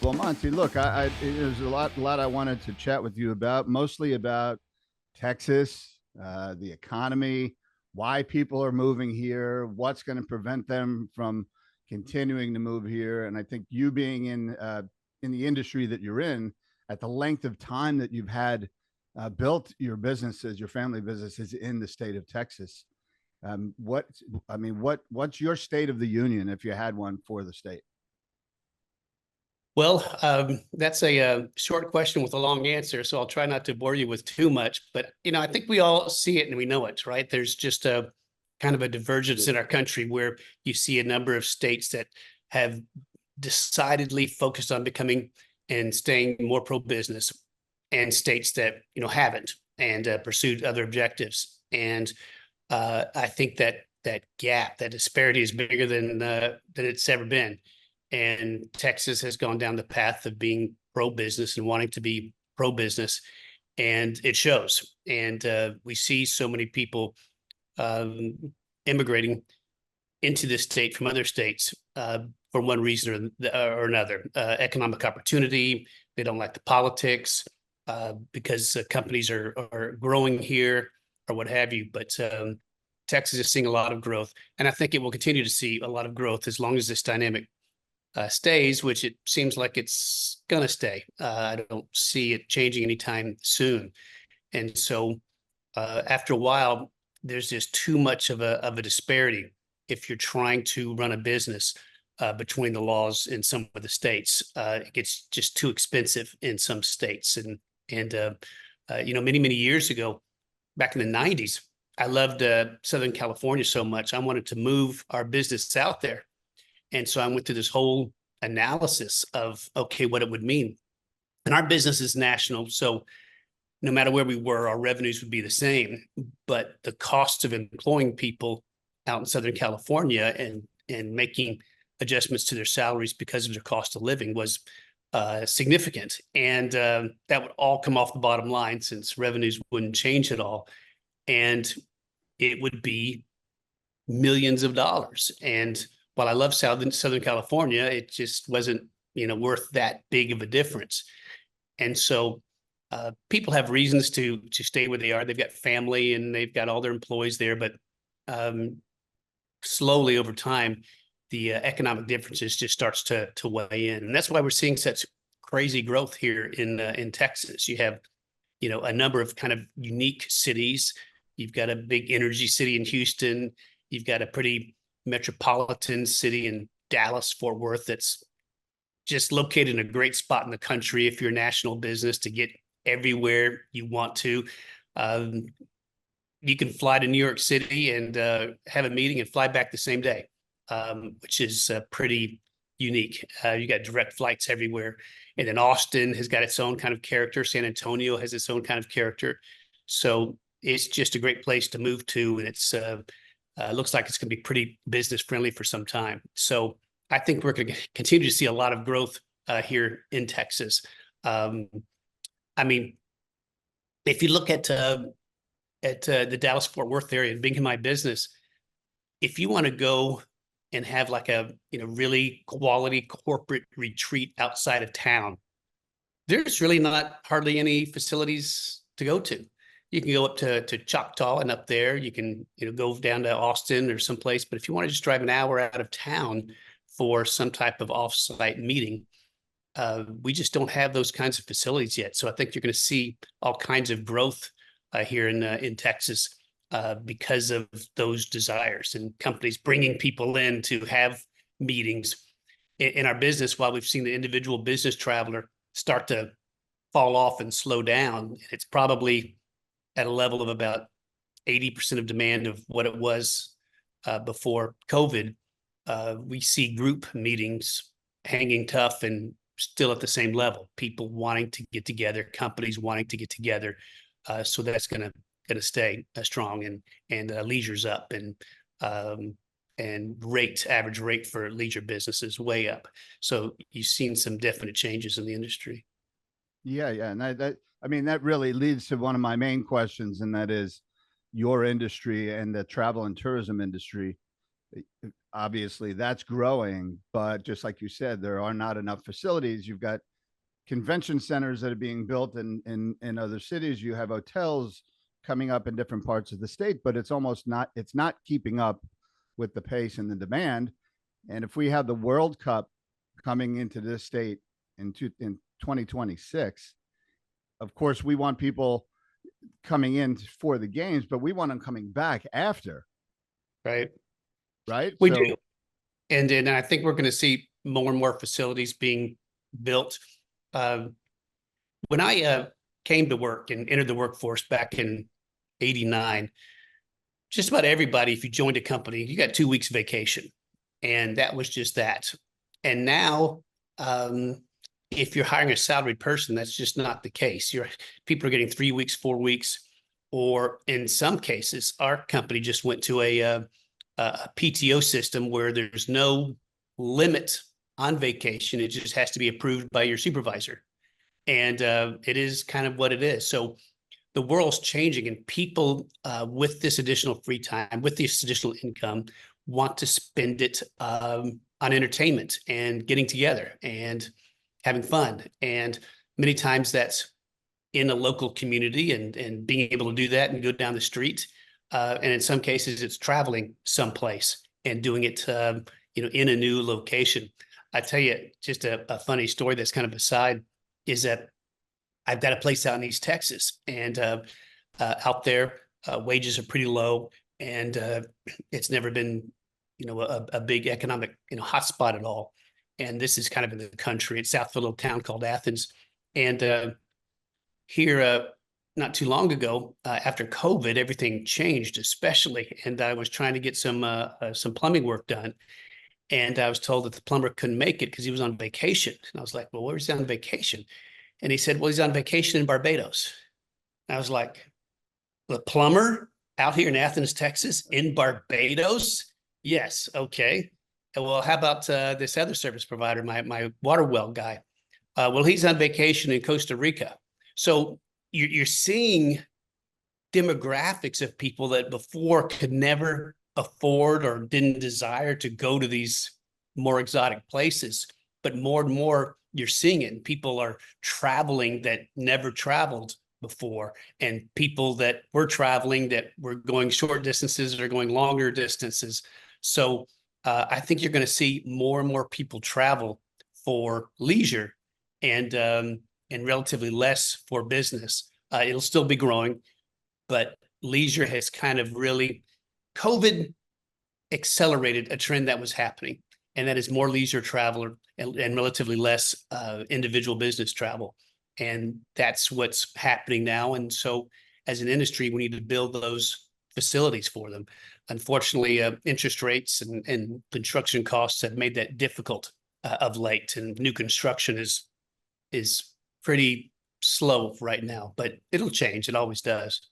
Well, Monty, look, there's a lot I wanted to chat with you about, mostly about Texas, the economy, why people are moving here, what's going to prevent them from continuing to move here. And I think you being in the industry that you're in, at the length of time that you've had built your businesses, your family businesses in the state of Texas, what I mean, what's your state of the union if you had one for the state? Well, that's a short question with a long answer, so I'll try not to bore you with too much. But, I think we all see it and we know it, right? There's just a kind of a divergence in our country where you see a number of states that have decidedly focused on becoming and staying more pro-business, and states that, haven't and pursued other objectives. And I think that gap, that disparity is bigger than it's ever been. And Texas has gone down the path of being pro-business and wanting to be pro-business, and it shows. And we see so many people um, immigrating into this state from other states for one reason or another. Economic opportunity, they don't like the politics because companies are growing here or what have you. But Texas is seeing a lot of growth, and I think it will continue to see a lot of growth as long as this dynamic stays, which it seems like it's going to stay. I don't see it changing anytime soon. And so after a while, there's just too much of a disparity if you're trying to run a business between the laws in some of the states. It gets just too expensive in some states. And many years ago, back in the 90s, I loved Southern California so much. I wanted to move our business out there. And so I went through this whole analysis of, okay, what it would mean. And our business is national, so no matter where we were, our revenues would be the same. But the cost of employing people out in Southern California and making adjustments to their salaries because of their cost of living was significant. And that would all come off the bottom line since revenues wouldn't change at all. And it would be millions of dollars. And while I love Southern California, it just wasn't, worth that big of a difference. And so people have reasons to stay where they are. They've got family and they've got all their employees there, but slowly over time, the economic differences just starts to weigh in. And that's why we're seeing such crazy growth here in Texas. You have, a number of kind of unique cities. You've got a big energy city in Houston. You've got a pretty metropolitan city in Dallas, Fort Worth, that's just located in a great spot in the country if you're a national business to get everywhere you want to. You can fly to New York City and have a meeting and fly back the same day, which is pretty unique. You got direct flights everywhere. And then Austin has got its own kind of character. San Antonio has its own kind of character. So it's just a great place to move to. And it's looks like it's going to be pretty business friendly for some time. So I think we're going to continue to see a lot of growth here in Texas. I mean, if you look at the Dallas Fort Worth area and being my business, if you want to go and have like a really quality corporate retreat outside of town, there's really not hardly any facilities to go to. You can go up to Choctaw and up there. You can go down to Austin or someplace. But if you want to just drive an hour out of town for some type of offsite meeting, we just don't have those kinds of facilities yet. So I think you're going to see all kinds of growth here in Texas because of those desires and companies bringing people in to have meetings. In our business, while we've seen the individual business traveler start to fall off and slow down, it's probably at a level of about 80% of demand of what it was before COVID. We see group meetings hanging tough and still at the same level. People wanting to get together, companies wanting to get together. So that's going to stay strong, and leisure's up, and average rate for leisure businesses way up. So you've seen some definite changes in the industry. Yeah, and that really leads to one of my main questions, and that is your industry and the travel and tourism industry. Obviously, that's growing, but just like you said, there are not enough facilities. You've got convention centers that are being built in other cities. You have hotels coming up in different parts of the state, but it's not keeping up with the pace and the demand. And if we have the World Cup coming into this state in 2026, of course, we want people coming in for the games, but we want them coming back after, Right. right? We do. So, And then I think we're going to see more and more facilities being built. Um, when I came to work and entered the workforce back in 89, just about everybody, if you joined a company, you got 2 weeks vacation. And that was just that. And now, if you're hiring a salaried person, that's just not the case. People are getting 3 weeks, 4 weeks, or in some cases, our company just went to a PTO system where there's no limit on vacation. It just has to be approved by your supervisor. And it is kind of what it is. So the world's changing, and people with this additional free time, with this additional income, want to spend it on entertainment and getting together and having fun. And many times that's in a local community, and being able to do that and go down the street. And in some cases, it's traveling someplace and doing it, in a new location. I tell you, just a funny story that's kind of aside is that I've got a place out in East Texas, and out there, wages are pretty low, and it's never been, a big economic, hotspot at all. And this is kind of in the country. It's south of a little town called Athens, and here, not too long ago, after COVID, everything changed, especially, and I was trying to get some plumbing work done, and I was told that the plumber couldn't make it because he was on vacation. And I was like, "Well, where's he on vacation?" And he said, "Well, he's on vacation in Barbados." And I was like, "The plumber out here in Athens, Texas, in Barbados?" Yes, okay. And, well, how about this other service provider, my water well guy? Well, he's on vacation in Costa Rica. So you're seeing demographics of people that before could never afford or didn't desire to go to these more exotic places, but more and more you're seeing it, and people are traveling that never traveled before, and people that were traveling that were going short distances or going longer distances. So I think you're going to see more and more people travel for leisure, and relatively less for business. It'll still be growing, but leisure has kind of really, COVID accelerated a trend that was happening, and that is more leisure travel, and relatively less individual business travel. And that's what's happening now. And so as an industry, we need to build those facilities for them. Unfortunately, interest rates and construction costs have made that difficult of late, and new construction is pretty slow right now, but it'll change. It always does.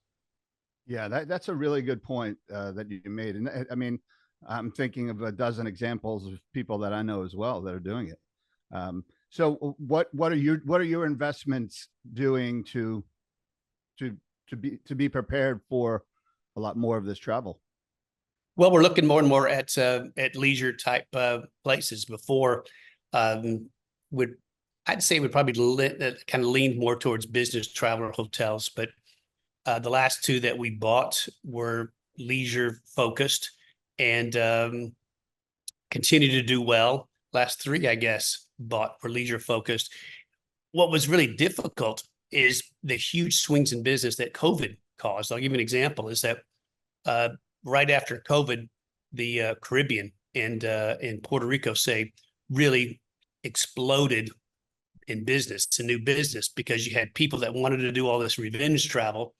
yeah, that's a really good point that you made. And I mean, I'm thinking of a dozen examples of people that I know as well that are doing it. So what are your investments doing to to be prepared for a lot more of this travel? Well, we're looking more and more at leisure type places. Before, would I'd say we'd probably kind of lean more towards business travel or hotels, but the last two that we bought were leisure focused, and continue to do well. Last three, I guess, bought were leisure focused. What was really difficult is the huge swings in business that COVID caused. I'll give you an example. Is that uh, right after COVID, the Caribbean and Puerto Rico, say, really exploded in business. It's a new business because you had people that wanted to do all this revenge travel,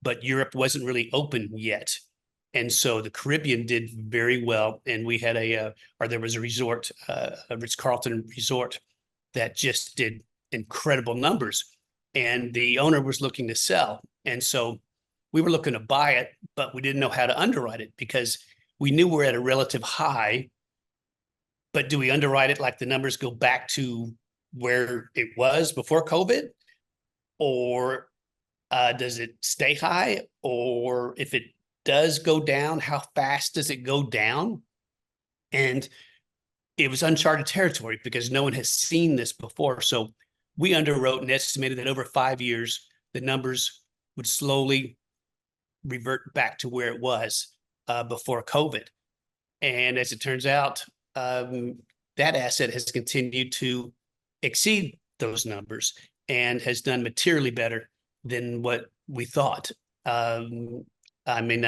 but Europe wasn't really open yet. And so the Caribbean did very well. And we had there was a resort, a Ritz-Carlton resort that just did incredible numbers. And the owner was looking to sell. And so we were looking to buy it, but we didn't know how to underwrite it because we knew we're at a relative high. But do we underwrite it like the numbers go back to where it was before COVID? Or does it stay high? Or if it does go down, how fast does it go down? And it was uncharted territory because no one has seen this before. So we underwrote and estimated that over 5 years, the numbers would slowly revert back to where it was before COVID. And as it turns out, that asset has continued to exceed those numbers and has done materially better than what we thought. I mean,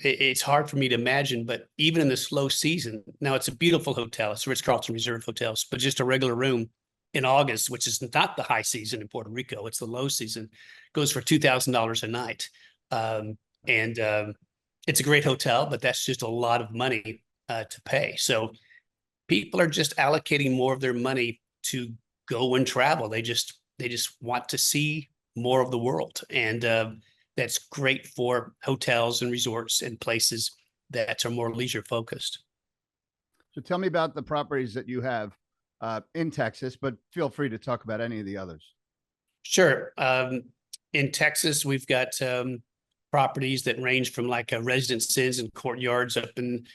it's hard for me to imagine, but even in the slow season, now it's a beautiful hotel. It's Ritz-Carlton Reserve Hotels, but just a regular room in August, which is not the high season in Puerto Rico, it's the low season, goes for $2,000 a night. And it's a great hotel, but that's just a lot of money to pay. So people are just allocating more of their money to go and travel. They just want to see more of the world. And that's great for hotels and resorts and places that are more leisure focused. So tell me about the properties that you have in Texas, but feel free to talk about any of the others. Sure. In Texas, we've got properties that range from like a Residence Inns and Courtyards up in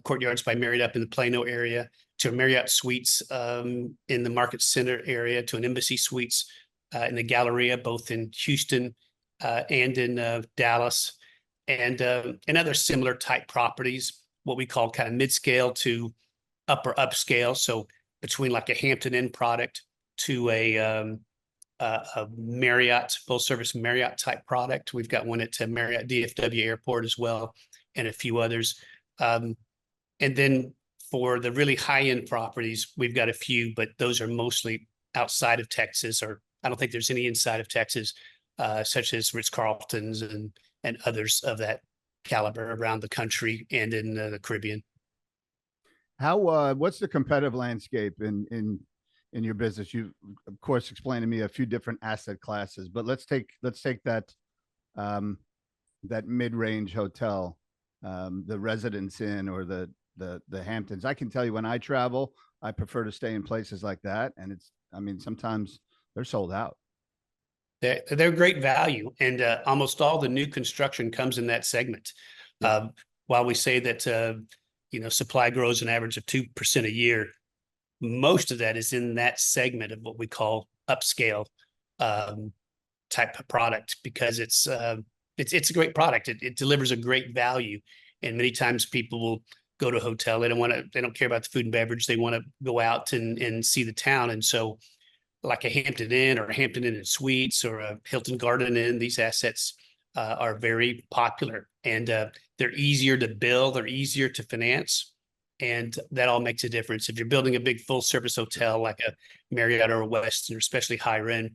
Courtyards by Marriott up in the Plano area, to a Marriott Suites in the Market Center area, to an Embassy Suites in the Galleria, both in Houston and in Dallas, and other similar type properties, what we call kind of mid-scale to upper upscale. So between like a Hampton Inn product to a Marriott, full service Marriott type product. We've got one at Marriott DFW Airport as well, and a few others. And then for the really high end properties, we've got a few, but those are mostly outside of Texas, or I don't think there's any inside of Texas, such as Ritz-Carltons and others of that caliber around the country and in the Caribbean. How what's the competitive landscape in your business? You of course explained to me a few different asset classes, but let's take that that mid-range hotel, the Residence Inn or the Hamptons. I can tell you when I travel, I prefer to stay in places like that, and I mean sometimes they're sold out. They're great value, and almost all the new construction comes in that segment. Yeah. While we say that supply grows an average of 2% a year, most of that is in that segment of what we call upscale type of product, because it's a great product. It delivers a great value, and many times people will go to a hotel. They don't care about the food and beverage. They want to go out and see the town, and so like a Hampton Inn or a Hampton Inn and Suites or a Hilton Garden Inn, these assets are very popular, and they're easier to build, they're easier to finance, and that all makes a difference. If you're building a big full service hotel like a Marriott or a Westin, or especially higher end,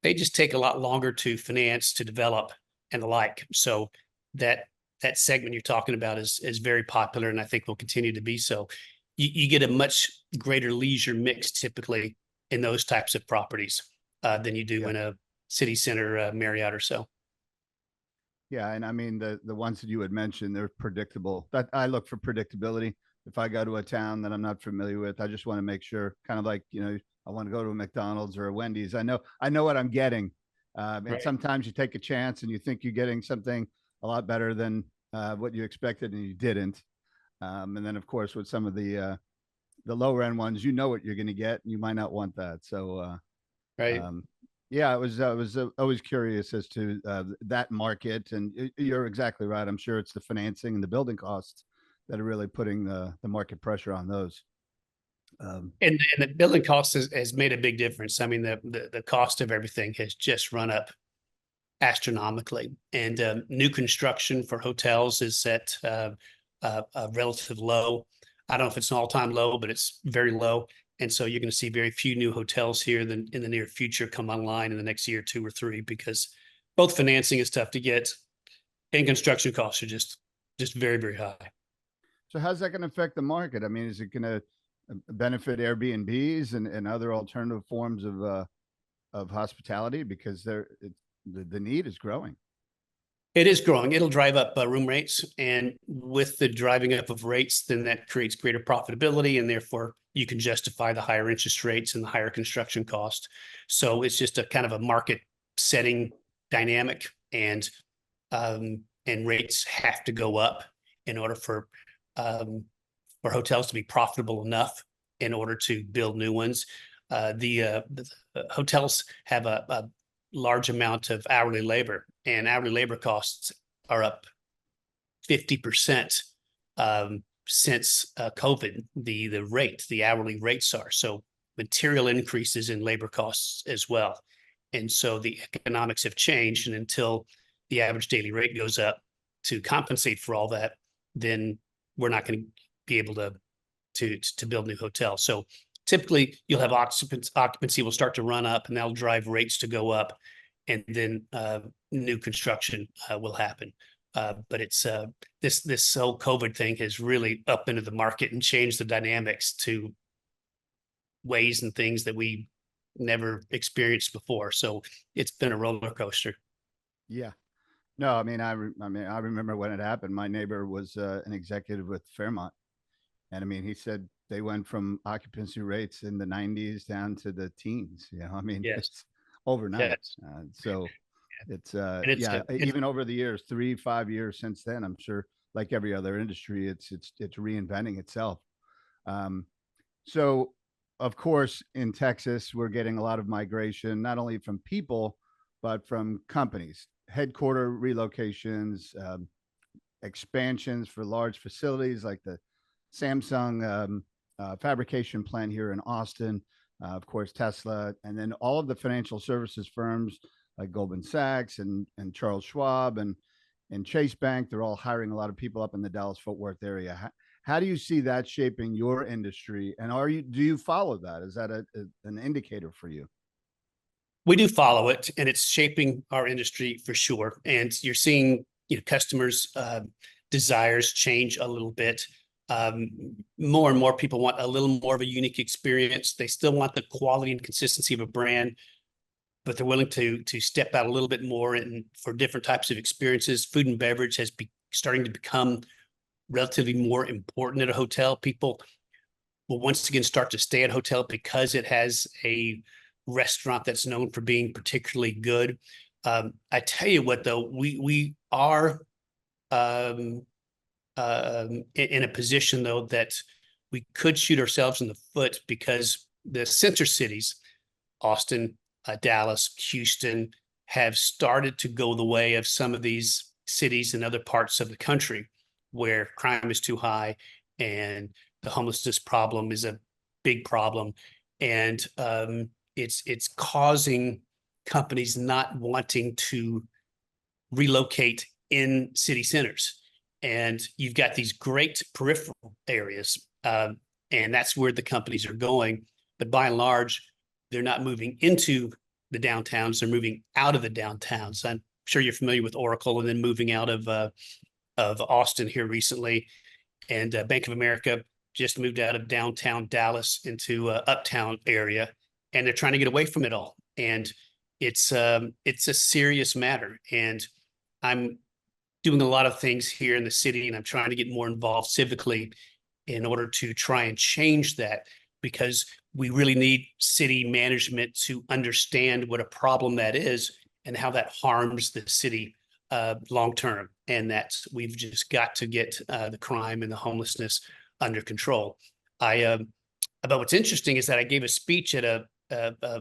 they just take a lot longer to finance, to develop, and the like. So that segment you're talking about is very popular, and I think will continue to be so. You get a much greater leisure mix typically in those types of properties than you do in a city center Marriott or so. Yeah, and I mean the ones that you had mentioned, they're predictable. That I look for predictability. If I go to a town that I'm not familiar with, I just want to make sure, kind of like, I want to go to a McDonald's or a Wendy's. I know what I'm getting. And Right. sometimes you take a chance and you think you're getting something a lot better than what you expected, and you didn't. And then of course with some of the lower end ones, what you're going to get, and you might not want that. So Right. yeah, I was always curious as to that market, and you're exactly right. I'm sure it's the financing and the building costs that are really putting the market pressure on those. And the building cost has made a big difference. I mean, the cost of everything has just run up astronomically, and new construction for hotels is at a relative low. I don't know if it's an all-time low, but it's very low. And so you're going to see very few new hotels here in the near future come online in the next year, 2 or 3, because both financing is tough to get and construction costs are just very, very high. So how's that going to affect the market? I mean, is it going to benefit Airbnbs and other alternative forms of hospitality, because the need is growing? It is growing. It'll drive up room rates, and with the driving up of rates, then that creates greater profitability, and therefore you can justify the higher interest rates and the higher construction cost. So it's just a kind of a market setting dynamic, and rates have to go up in order for for hotels to be profitable enough in order to build new ones. The hotels have a large amount of hourly labor, and hourly labor costs are up 50% since COVID. The hourly rates are so material increases in labor costs as well, and so the economics have changed. And until the average daily rate goes up to compensate for all that, then we're not going to be able to build new hotels. So typically you'll have occupancy will start to run up, and that'll drive rates to go up, and then new construction will happen. But it's this whole COVID thing has really upended the market and changed the dynamics to ways and things that we never experienced before. So it's been a roller coaster. Yeah. No, I mean, I remember when it happened. My neighbor was an executive with Fairmont, and I mean, he said they went from occupancy rates in the 90s down to the teens. You know, I mean, Yes. it's overnight. Yes. So it's And yeah, even over the years, 3-5 years since then, I'm sure, like every other industry, it's reinventing itself. Um, so, of course, in Texas, we're getting a lot of migration, not only from people, but from companies, headquarter relocations, expansions for large facilities like the Samsung fabrication plant here in Austin, of course, Tesla, and then all of the financial services firms like Goldman Sachs and Charles Schwab and Chase Bank. They're all hiring a lot of people up in the Dallas Fort Worth area. How do you see that shaping your industry? And do you follow that? Is that an indicator for you? We do follow it, and it's shaping our industry for sure. And you're seeing, customers' desires change a little bit. More and more people want a little more of a unique experience. They still want the quality and consistency of a brand, but they're willing to step out a little bit more and for different types of experiences. Food and beverage has starting to become relatively more important at a hotel. People will once again start to stay at a hotel because it has a restaurant that's known for being particularly good. I tell you what, though, we are in a position, though, that we could shoot ourselves in the foot because the center cities, Austin, Dallas, Houston, have started to go the way of some of these cities in other parts of the country where crime is too high and the homelessness problem is a big problem. And it's causing companies not wanting to relocate in city centers. And you've got these great peripheral areas, and that's where the companies are going. But by and large, they're not moving into the downtowns; they're moving out of the downtowns. I'm sure you're familiar with Oracle, and then moving out of Austin here recently, and Bank of America just moved out of downtown Dallas into uptown area, and they're trying to get away from it all. And it's a serious matter. And I'm doing a lot of things here in the city, and I'm trying to get more involved civically in order to try and change that, because we really need city management to understand what a problem that is and how that harms the city long term. And that's, we've just got to get the crime and the homelessness under control. But what's interesting is that I gave a speech at a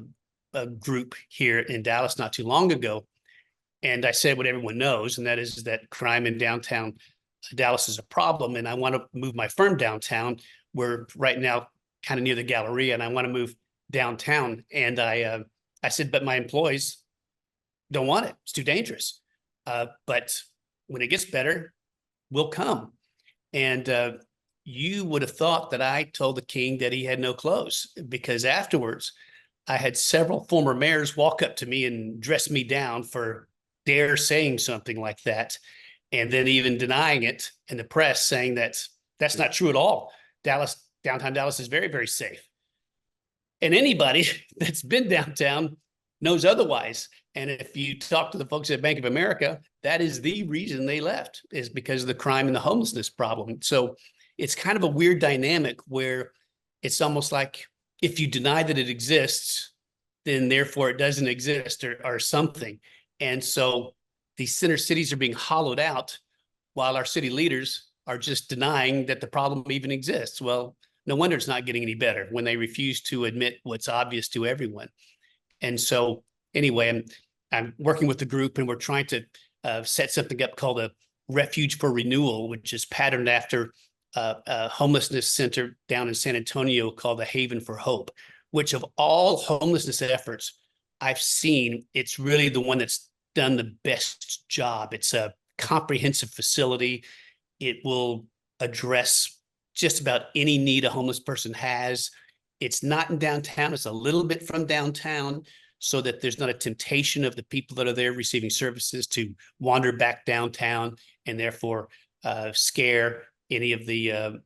group here in Dallas not too long ago, and I said what everyone knows, and that is that crime in downtown Dallas is a problem, and I want to move my firm downtown. We're right now kind of near the Galleria, and I want to move downtown. And I said, but my employees don't want it. It's too dangerous. But when it gets better, we'll come. And you would have thought that I told the king that he had no clothes, because afterwards I had several former mayors walk up to me and dress me down for dare saying something like that, and then even denying it in the press, saying that that's not true at all. Downtown Dallas is very, very safe. And anybody that's been downtown knows otherwise. And if you talk to the folks at Bank of America, that is the reason they left, is because of the crime and the homelessness problem. So it's kind of a weird dynamic where it's almost like if you deny that it exists, then therefore it doesn't exist, or something. And so these center cities are being hollowed out while our city leaders are just denying that the problem even exists. Well, no wonder it's not getting any better when they refuse to admit what's obvious to everyone. And so anyway, I'm working with the group, and we're trying to set something up called a Refuge for Renewal, which is patterned after a homelessness center down in San Antonio called the Haven for Hope, which of all homelessness efforts I've seen, it's really the one that's done the best job. It's a comprehensive facility. It will address just about any need a homeless person has. It's not in downtown. It's a little bit from downtown, so that there's not a temptation of the people that are there receiving services to wander back downtown and therefore scare any of the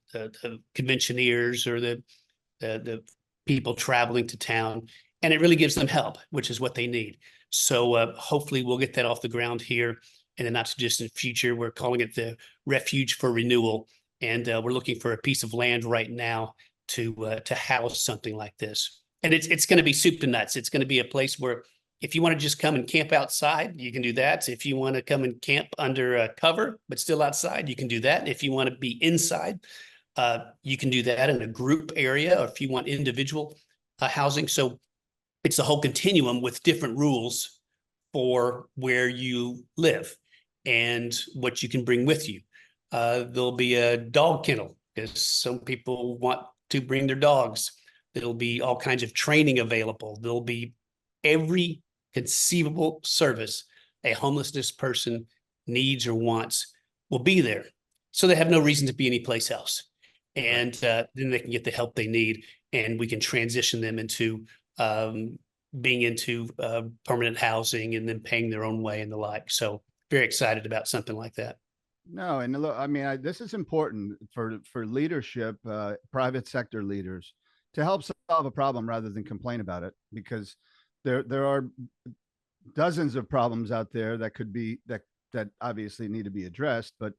conventioneers or the people traveling to town. And it really gives them help, which is what they need. So hopefully we'll get that off the ground here in the not too distant future. We're calling it the Refuge for Renewal. And we're looking for a piece of land right now to house something like this. And it's going to be soup to nuts. It's going to be a place where if you want to just come and camp outside, you can do that. If you want to come and camp under a cover, but still outside, you can do that. If you want to be inside, you can do that in a group area, or if you want individual housing. So it's a whole continuum with different rules for where you live and what you can bring with you. There'll be a dog kennel because some people want to bring their dogs. There'll be all kinds of training available. There'll be every conceivable service a homelessness person needs or wants will be there. So they have no reason to be anyplace else. And then they can get the help they need, and we can transition them into being into permanent housing and then paying their own way and the like. So very excited about something like that. No, and look, I mean, this is important for leadership, private sector leaders, to help solve a problem rather than complain about it, because there are dozens of problems out there that could be that obviously need to be addressed. But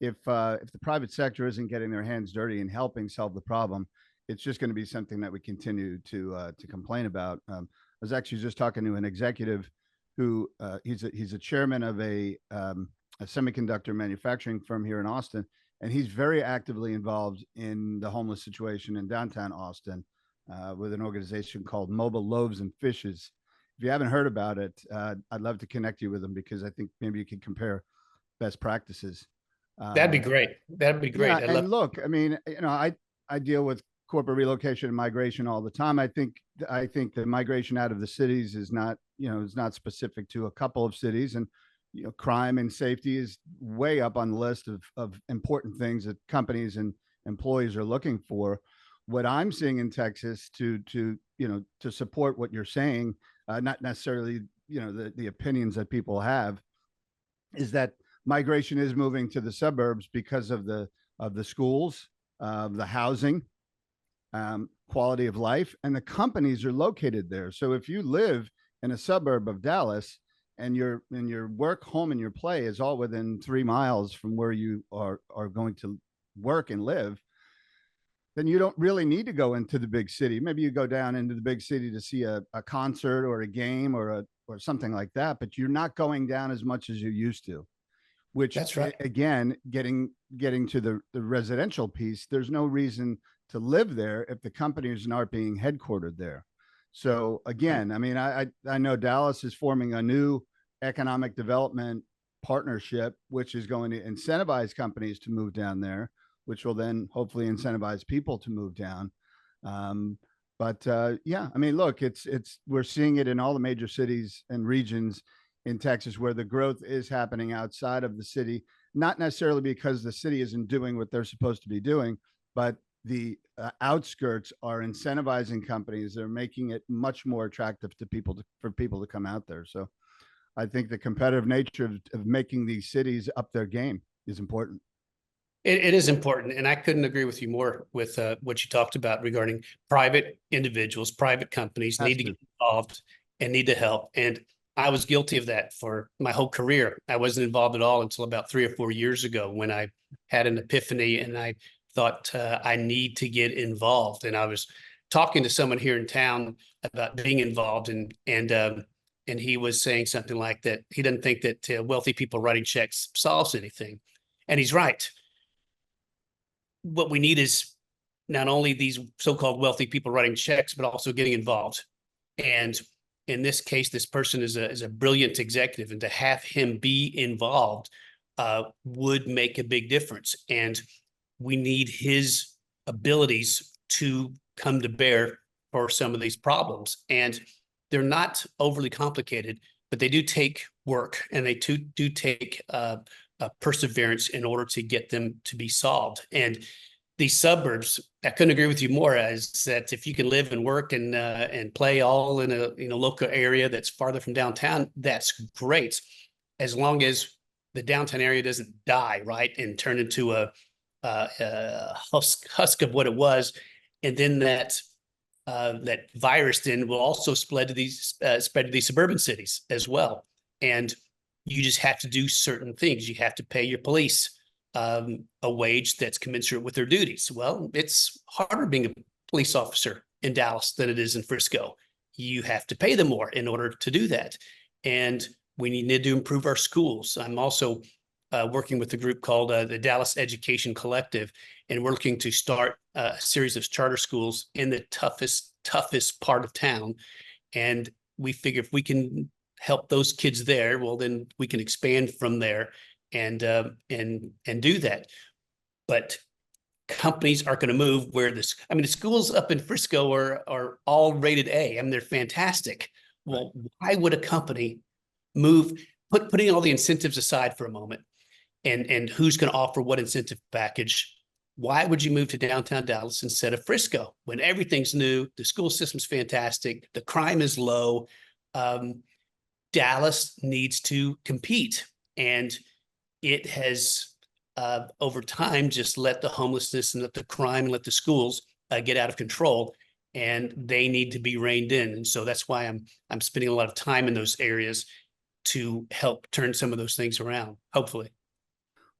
if the private sector isn't getting their hands dirty and helping solve the problem, it's just going to be something that we continue to complain about. I was actually just talking to an executive who he's a chairman of a semiconductor manufacturing firm here in Austin, and he's very actively involved in the homeless situation in downtown Austin with an organization called Mobile Loaves and Fishes. If you haven't heard about it, I'd love to connect you with them, because I think maybe you could compare best practices. That'd be great. That'd be great. Yeah, and look, I mean, I deal with corporate relocation and migration all the time. I think the migration out of the cities is not specific to a couple of cities, and crime and safety is way up on the list of important things that companies and employees are looking for. What I'm seeing in Texas to support what you're saying, not necessarily the opinions that people have, is that migration is moving to the suburbs because of the schools, the housing, quality of life, and the companies are located there. So if you live in a suburb of Dallas, and your work, home, and your play is all within 3 miles from where you are going to work and live, then you don't really need to go into the big city. Maybe you go down into the big city to see a concert or a game or something like that, but you're not going down as much as you used to. Which, that's right. Again, getting to the residential piece, there's no reason to live there if the companies aren't being headquartered there. So again, I mean, I know Dallas is forming a new economic development partnership, which is going to incentivize companies to move down there, which will then hopefully incentivize people to move down. Yeah, I mean, look, we're seeing it in all the major cities and regions in Texas where the growth is happening outside of the city, not necessarily because the city isn't doing what they're supposed to be doing, but the outskirts are incentivizing companies. They're making it much more attractive to for people to come out there. So I think the competitive nature of making these cities up their game is important. It is important. And I couldn't agree with you more with what you talked about regarding private individuals, private companies need to get involved and need to help. And I was guilty of that for my whole career. I wasn't involved at all until about 3 or 4 years ago, when I had an epiphany and I thought I need to get involved. And I was talking to someone here in town about being involved, and he was saying something like that. He doesn't think that wealthy people writing checks solves anything. And he's right. what we need is not only these so-called wealthy people writing checks, but also getting involved. And in this case, this person is a brilliant executive, and to have him be involved would make a big difference. And we need his abilities to come to bear for some of these problems. And they're not overly complicated, but they do take work, and they do take perseverance in order to get them to be solved. And these suburbs, I couldn't agree with you more, as that if you can live and work and play all in a local area that's farther from downtown, that's great, as long as the downtown area doesn't die, right, and turn into a husk of what it was, and then that virus then will also spread to these suburban cities as well. And you just have to do certain things. You have to pay your police a wage that's commensurate with their duties. Well, it's harder being a police officer in Dallas than it is in Frisco. You have to pay them more in order to do that. And we need to improve our schools. I'm also working with a group called the Dallas Education Collective, and we're looking to start a series of charter schools in the toughest part of town. And we figure if we can help those kids there, well, then we can expand from there and do that. But companies are going to move where this, I mean, the schools up in Frisco are all rated A. I mean, they're fantastic. Well, why would a company move, putting all the incentives aside for a moment, and who's going to offer what incentive package? Why would you move to downtown Dallas instead of Frisco when everything's new, the school system's fantastic, the crime is low? Dallas needs to compete, and it has over time just let the homelessness and let the crime and let the schools get out of control, and they need to be reined in. And so that's why I'm spending a lot of time in those areas to help turn some of those things around, hopefully.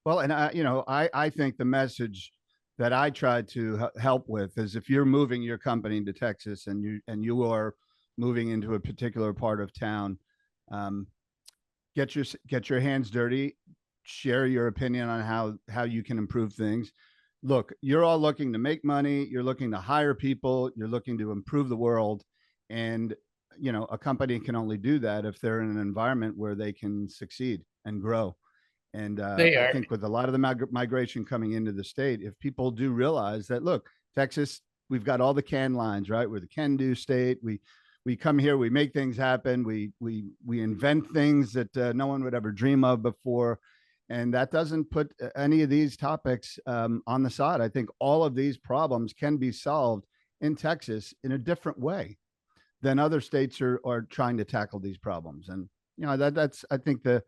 Well, and I think the message that I try to help with is, if you're moving your company to Texas and you are moving into a particular part of town, get your hands dirty, share your opinion on how you can improve things. Look, you're all looking to make money, you're looking to hire people, you're looking to improve the world, and a company can only do that if they're in an environment where they can succeed and grow. And I think with a lot of the migration coming into the state, if people do realize that, look, Texas, we've got all the can lines, right? We're the can-do state. We come here, we make things happen, we invent things that no one would ever dream of before, and that doesn't put any of these topics on the side. I think all of these problems can be solved in Texas in a different way than other states are trying to tackle these problems. And that's, I think, the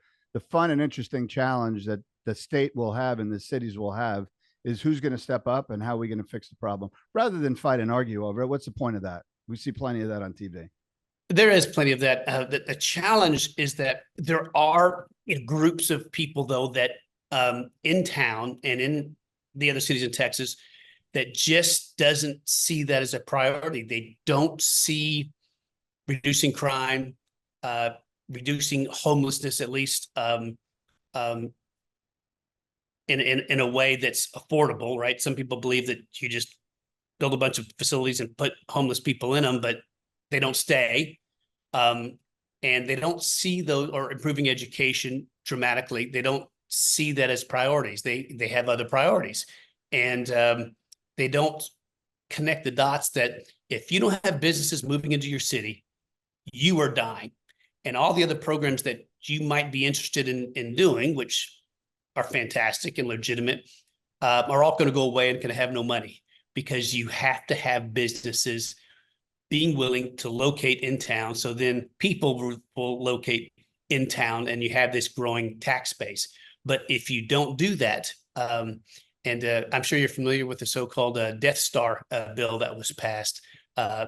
fun and interesting challenge that the state will have and the cities will have is who's going to step up and how are we going to fix the problem, rather than fight and argue over it. What's the point of that? We see plenty of that on TV. There is plenty of that. The challenge is that there are groups of people, though, that in town and in the other cities in Texas that just doesn't see that as a priority. They don't see reducing crime, reducing homelessness, at least in a way that's affordable, right? Some people believe that you just build a bunch of facilities and put homeless people in them, but they don't stay. And they don't see those, or improving education dramatically. They don't see that as priorities. They have other priorities, and they don't connect the dots that if you don't have businesses moving into your city, you are dying. And all the other programs that you might be interested in doing, which are fantastic and legitimate, are all going to go away and going to have no money, because you have to have businesses being willing to locate in town. So then people will locate in town, and you have this growing tax base. But if you don't do that, and I'm sure you're familiar with the so-called Death Star bill that was passed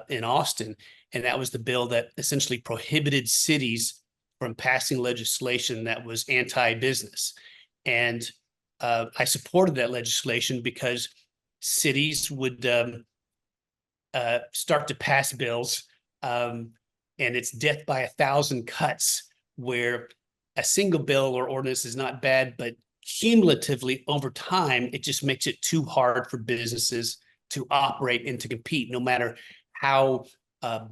in Austin. And that was the bill that essentially prohibited cities from passing legislation that was anti-business. And I supported that legislation because cities would start to pass bills, and it's death by 1,000 cuts, where a single bill or ordinance is not bad, but cumulatively over time, it just makes it too hard for businesses to operate and to compete, no matter how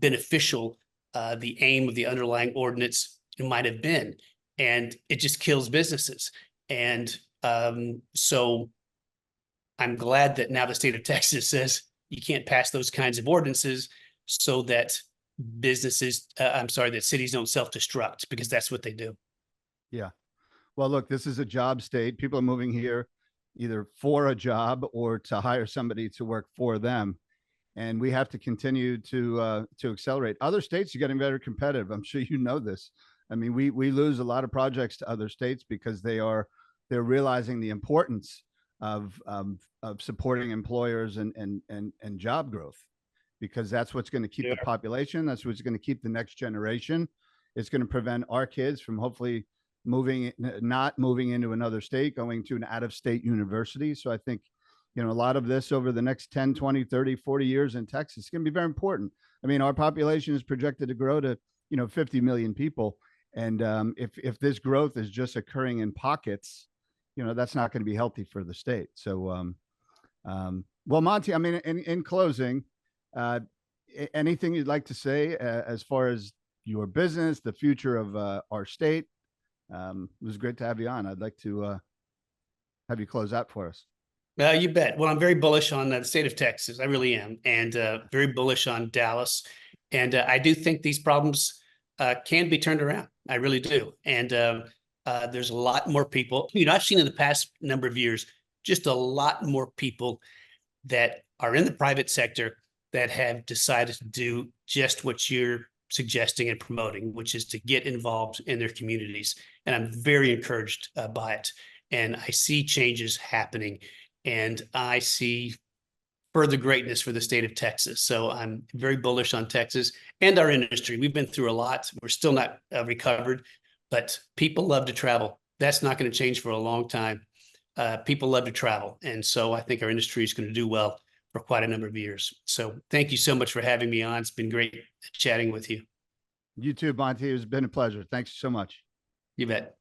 beneficial the aim of the underlying ordinance might have been. And it just kills businesses. And so I'm glad that now the state of Texas says you can't pass those kinds of ordinances so that that cities don't self-destruct, because that's what they do. Yeah. Well, look, this is a job state. People are moving here either for a job or to hire somebody to work for them. And we have to continue to accelerate. Other states are getting very competitive. I'm sure you know this. I mean, we lose a lot of projects to other states because they're realizing the importance of supporting employers and job growth, because that's what's going to keep the population. That's what's going to keep the next generation. It's going to prevent our kids from hopefully not moving into another state, going to an out-of-state university. So I think, a lot of this over the next 10, 20, 30, 40 years in Texas is going to be very important. I mean, our population is projected to grow to, 50 million people. And if this growth is just occurring in pockets, that's not going to be healthy for the state. So, well, Monty, I mean, in closing, anything you'd like to say as far as your business, the future of our state? It was great to have you on. I'd like to have you close out for us. You bet. Well, I'm very bullish on the state of Texas. I really am. And very bullish on Dallas. And I do think these problems can be turned around. I really do. And there's a lot more people. I've seen in the past number of years, just a lot more people that are in the private sector that have decided to do just what you're suggesting and promoting, which is to get involved in their communities. And I'm very encouraged by it. And I see changes happening. And I see further greatness for the state of Texas. So I'm very bullish on Texas and our industry. We've been through a lot. We're still not recovered, but people love to travel. That's not going to change for a long time. People love to travel. And so I think our industry is going to do well for quite a number of years. So thank you so much for having me on. It's been great chatting with you. You too, Monty. It's been a pleasure. Thanks so much. You bet.